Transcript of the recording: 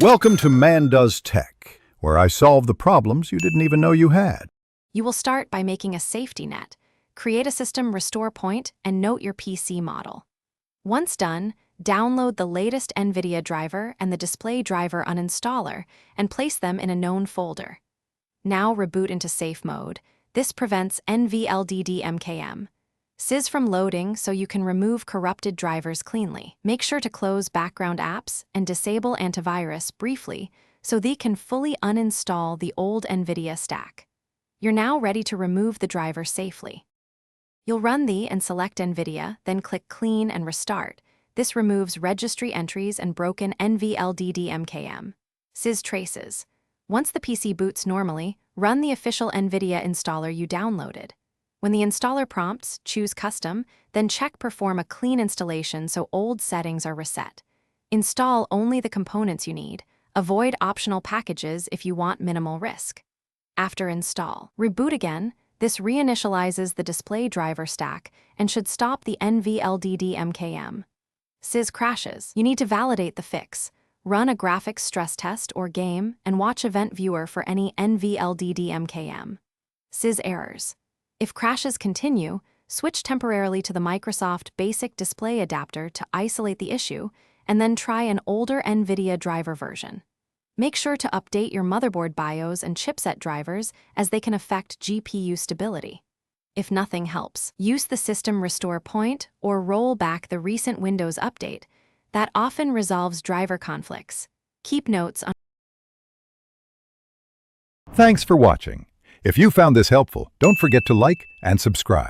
Welcome to Man Does Tech, where I solve the problems you didn't even know you had. You will start by making a safety net, create a system restore point, and note your PC model. Once done, download the latest NVIDIA driver and the display driver uninstaller and place them in a known folder. Now reboot into safe mode. This prevents NVLDDMKM.SYS from loading so you can remove corrupted drivers cleanly. Make sure to close background apps and disable antivirus briefly so they can fully uninstall the old NVIDIA stack. You're now ready to remove the driver safely. You'll run the and select NVIDIA, then click Clean and Restart. This removes registry entries and broken NVLDDMKM.SYS traces. Once the PC boots normally, run the official NVIDIA installer you downloaded. When the installer prompts, choose Custom, then check Perform a clean installation so old settings are reset. Install only the components you need. Avoid optional packages if you want minimal risk. After install, reboot again. This reinitializes the display driver stack and should stop the NVLDDMKM.SYS crashes. You need to validate the fix. Run a graphics stress test or game and watch Event Viewer for any NVLDDMKM.SYS errors. If crashes continue, switch temporarily to the Microsoft Basic Display Adapter to isolate the issue, and then try an older NVIDIA driver version. Make sure to update your motherboard BIOS and chipset drivers as they can affect GPU stability. If nothing helps, use the System Restore Point or roll back the recent Windows update. That often resolves driver conflicts. Keep notes on. Thanks for watching. If you found this helpful, don't forget to like and subscribe.